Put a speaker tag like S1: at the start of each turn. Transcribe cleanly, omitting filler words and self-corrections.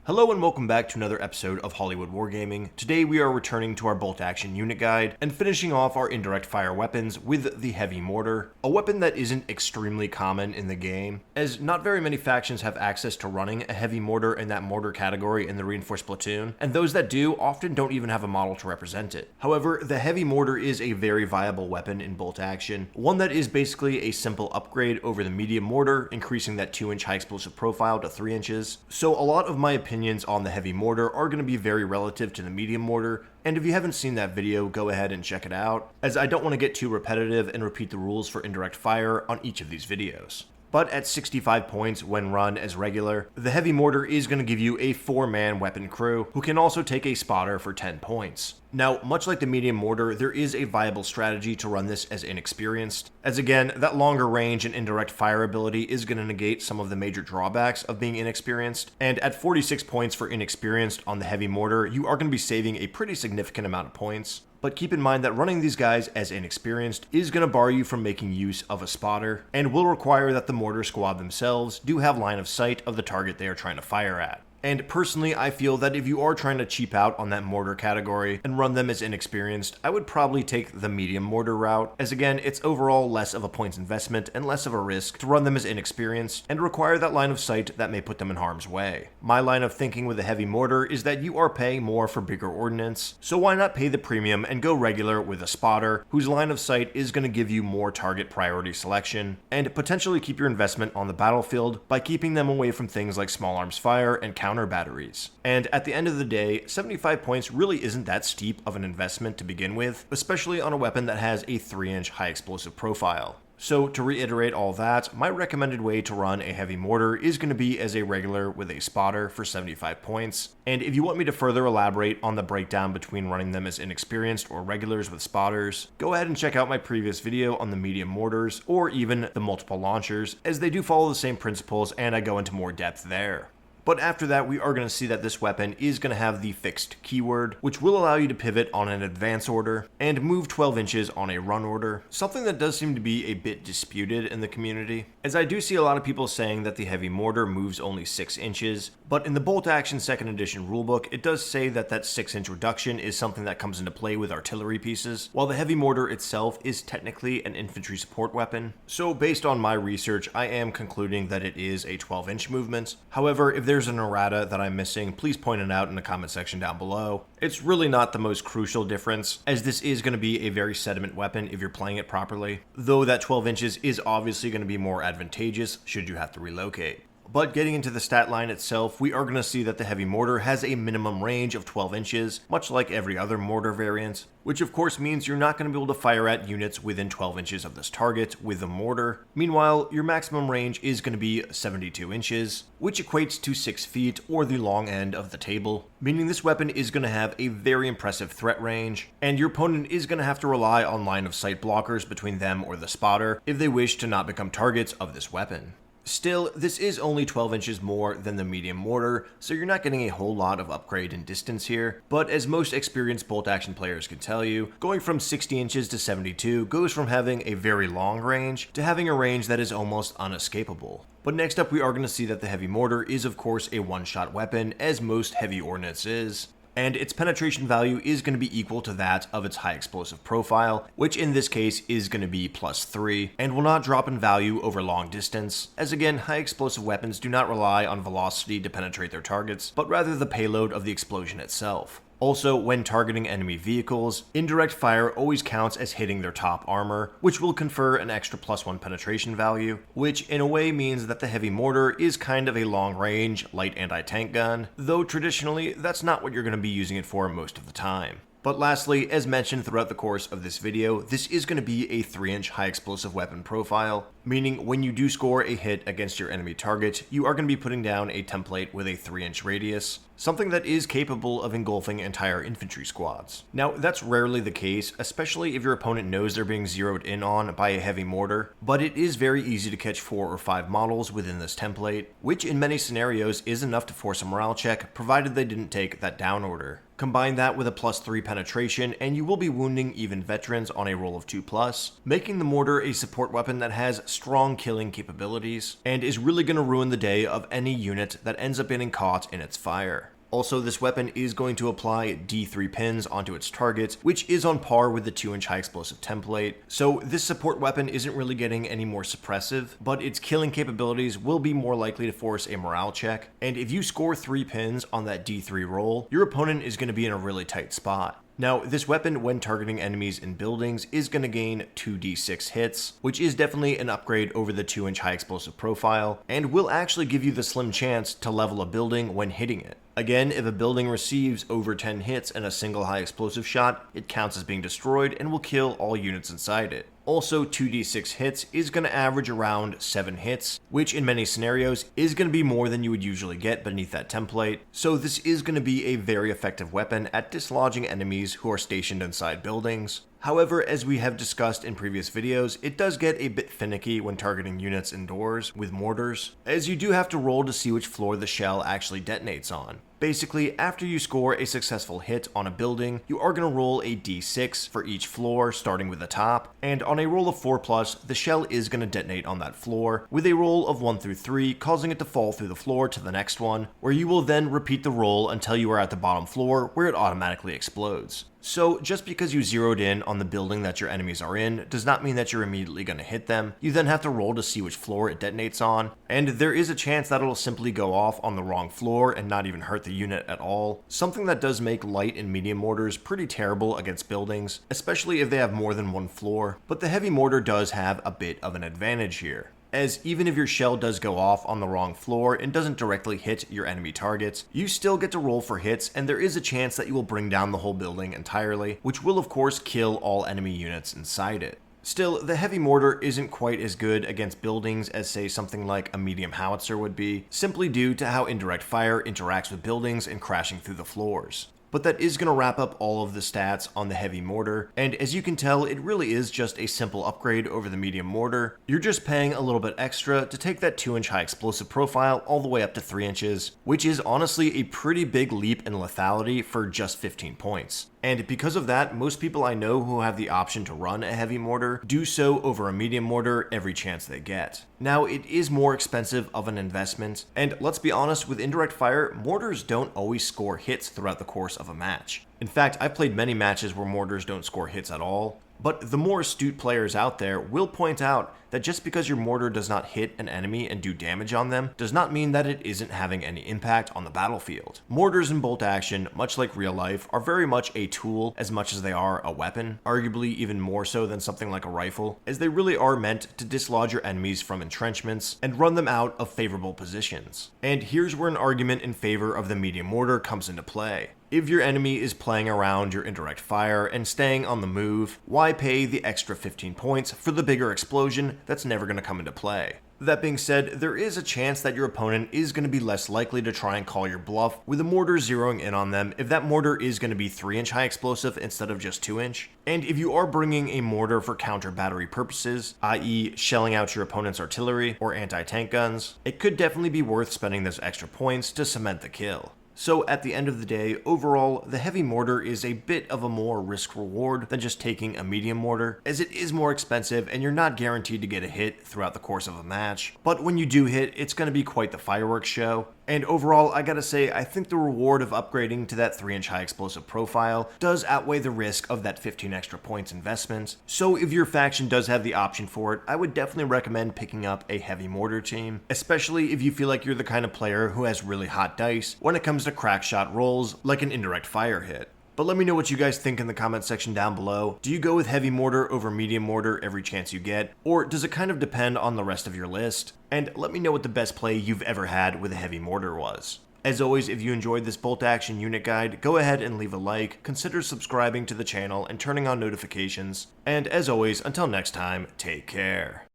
S1: Hello and welcome back to another episode of Hollywood Wargaming. Today we are returning to our bolt-action unit guide and finishing off our indirect fire weapons with the Heavy Mortar, a weapon that isn't extremely common in the game, as not very many factions have access to running a Heavy Mortar in that mortar category in the Reinforced Platoon, and those that do often don't even have a model to represent it. However, the Heavy Mortar is a very viable weapon in bolt-action, one that is basically a simple upgrade over the Medium Mortar, increasing that 2-inch high explosive profile to 3 inches. So a lot of my opinions on the Heavy Mortar are going to be very relative to the Medium Mortar, and if you haven't seen that video, go ahead and check it out, as I don't want to get too repetitive and repeat the rules for indirect fire on each of these videos. But at 65 points when run as regular, the Heavy Mortar is going to give you a 4-man weapon crew who can also take a spotter for 10 points. Now, much like the Medium Mortar, there is a viable strategy to run this as inexperienced, as again, that longer range and indirect fire ability is going to negate some of the major drawbacks of being inexperienced, and at 46 points for inexperienced on the Heavy Mortar, you are going to be saving a pretty significant amount of points. But keep in mind that running these guys as inexperienced is going to bar you from making use of a spotter, and will require that the mortar squad themselves do have line of sight of the target they are trying to fire at. And personally, I feel that if you are trying to cheap out on that mortar category and run them as inexperienced, I would probably take the Medium Mortar route, as again, it's overall less of a points investment and less of a risk to run them as inexperienced and require that line of sight that may put them in harm's way. My line of thinking with the Heavy Mortar is that you are paying more for bigger ordnance, so why not pay the premium and go regular with a spotter whose line of sight is going to give you more target priority selection, and potentially keep your investment on the battlefield by keeping them away from things like small arms fire and counter batteries. And at the end of the day, 75 points really isn't that steep of an investment to begin with, especially on a weapon that has a 3-inch high explosive profile. So to reiterate all that, my recommended way to run a Heavy Mortar is going to be as a regular with a spotter for 75 points. And if you want me to further elaborate on the breakdown between running them as inexperienced or regulars with spotters, go ahead and check out my previous video on the Medium Mortars or even the multiple launchers, as they do follow the same principles and I go into more depth there. But after that, we are going to see that this weapon is going to have the fixed keyword, which will allow you to pivot on an advance order and move 12 inches on a run order, something that does seem to be a bit disputed in the community, as I do see a lot of people saying that the Heavy Mortar moves only 6 inches, but in the Bolt Action 2nd edition rulebook, it does say that that 6-inch reduction is something that comes into play with artillery pieces, while the Heavy Mortar itself is technically an infantry support weapon. So based on my research, I am concluding that it is a 12-inch movement. However, if there's an errata that I'm missing, please point it out in the comment section down below. It's really not the most crucial difference, as this is going to be a very sediment weapon if you're playing it properly, though that 12 inches is obviously going to be more advantageous should you have to relocate. But getting into the stat line itself, we are going to see that the Heavy Mortar has a minimum range of 12 inches, much like every other mortar variant, which of course means you're not going to be able to fire at units within 12 inches of this target with the mortar. Meanwhile, your maximum range is going to be 72 inches, which equates to 6 feet or the long end of the table, meaning this weapon is going to have a very impressive threat range, and your opponent is going to have to rely on line of sight blockers between them or the spotter if they wish to not become targets of this weapon. Still, this is only 12 inches more than the Medium Mortar, so you're not getting a whole lot of upgrade in distance here, but as most experienced bolt action players can tell you, going from 60 inches to 72 goes from having a very long range to having a range that is almost unescapable. But next up, we are going to see that the Heavy Mortar is of course a one-shot weapon, as most heavy ordnance is, and its penetration value is going to be equal to that of its high explosive profile, which in this case is going to be +3, and will not drop in value over long distance, as again, high explosive weapons do not rely on velocity to penetrate their targets, but rather the payload of the explosion itself. Also, when targeting enemy vehicles, indirect fire always counts as hitting their top armor, which will confer an extra +1 penetration value, which in a way means that the Heavy Mortar is kind of a long-range, light anti-tank gun, though traditionally that's not what you're going to be using it for most of the time. But lastly, as mentioned throughout the course of this video, this is going to be a 3-inch high explosive weapon profile, meaning when you do score a hit against your enemy target, you are going to be putting down a template with a 3-inch radius, something that is capable of engulfing entire infantry squads. Now, that's rarely the case, especially if your opponent knows they're being zeroed in on by a Heavy Mortar, but it is very easy to catch 4 or 5 models within this template, which in many scenarios is enough to force a morale check, provided they didn't take that down order. Combine that with a +3 penetration, and you will be wounding even veterans on a roll of 2+, making the mortar a support weapon that has strong killing capabilities, and is really going to ruin the day of any unit that ends up getting caught in its fire. Also, this weapon is going to apply D3 pins onto its targets, which is on par with the 2-inch high explosive template. So this support weapon isn't really getting any more suppressive, but its killing capabilities will be more likely to force a morale check. And if you score 3 pins on that D3 roll, your opponent is going to be in a really tight spot. Now, this weapon, when targeting enemies in buildings, is going to gain 2d6 hits, which is definitely an upgrade over the 2-inch high explosive profile, and will actually give you the slim chance to level a building when hitting it. Again, if a building receives over 10 hits and a single high explosive shot, it counts as being destroyed and will kill all units inside it. Also, 2d6 hits is going to average around 7 hits, which in many scenarios is going to be more than you would usually get beneath that template, so this is going to be a very effective weapon at dislodging enemies who are stationed inside buildings. However, as we have discussed in previous videos, it does get a bit finicky when targeting units indoors with mortars, as you do have to roll to see which floor the shell actually detonates on. Basically, after you score a successful hit on a building, you are going to roll a d6 for each floor, starting with the top, and on a roll of 4+, the shell is going to detonate on that floor, with a roll of 1 through 3, causing it to fall through the floor to the next one, where you will then repeat the roll until you are at the bottom floor, where it automatically explodes. So just because you zeroed in on the building that your enemies are in does not mean that you're immediately going to hit them. You then have to roll to see which floor it detonates on, and there is a chance that it'll simply go off on the wrong floor and not even hurt the unit at all, something that does make light and medium mortars pretty terrible against buildings, especially if they have more than one floor, but the heavy mortar does have a bit of an advantage here, as even if your shell does go off on the wrong floor and doesn't directly hit your enemy targets, you still get to roll for hits, and there is a chance that you will bring down the whole building entirely, which will of course kill all enemy units inside it. Still, the heavy mortar isn't quite as good against buildings as say something like a medium howitzer would be, simply due to how indirect fire interacts with buildings and crashing through the floors. But that is going to wrap up all of the stats on the heavy mortar, and as you can tell, it really is just a simple upgrade over the medium mortar. You're just paying a little bit extra to take that 2-inch high explosive profile all the way up to 3 inches, which is honestly a pretty big leap in lethality for just 15 points. And because of that, most people I know who have the option to run a heavy mortar do so over a medium mortar every chance they get. Now, it is more expensive of an investment, and let's be honest, with indirect fire, mortars don't always score hits throughout the course of a match. In fact, I've played many matches where mortars don't score hits at all, but the more astute players out there will point out that just because your mortar does not hit an enemy and do damage on them does not mean that it isn't having any impact on the battlefield. Mortars in bolt action, much like real life, are very much a tool as much as they are a weapon, arguably even more so than something like a rifle, as they really are meant to dislodge your enemies from entrenchments and run them out of favorable positions. And here's where an argument in favor of the medium mortar comes into play. If your enemy is playing around your indirect fire and staying on the move, why pay the extra 15 points for the bigger explosion that's never going to come into play? That being said, there is a chance that your opponent is going to be less likely to try and call your bluff with a mortar zeroing in on them if that mortar is going to be 3-inch high explosive instead of just 2-inch. And if you are bringing a mortar for counter battery purposes, i.e. shelling out your opponent's artillery or anti-tank guns, it could definitely be worth spending those extra points to cement the kill. So at the end of the day, overall, the heavy mortar is a bit of a more risk-reward than just taking a medium mortar, as it is more expensive and you're not guaranteed to get a hit throughout the course of a match. But when you do hit, it's going to be quite the fireworks show. And overall, I gotta say, I think the reward of upgrading to that 3-inch high explosive profile does outweigh the risk of that 15 extra points investment. So if your faction does have the option for it, I would definitely recommend picking up a heavy mortar team, especially if you feel like you're the kind of player who has really hot dice when it comes to crack shot rolls like an indirect fire hit. But let me know what you guys think in the comment section down below. Do you go with heavy mortar over medium mortar every chance you get? Or does it kind of depend on the rest of your list? And let me know what the best play you've ever had with a heavy mortar was. As always, if you enjoyed this bolt action unit guide, go ahead and leave a like, consider subscribing to the channel and turning on notifications. And as always, until next time, take care.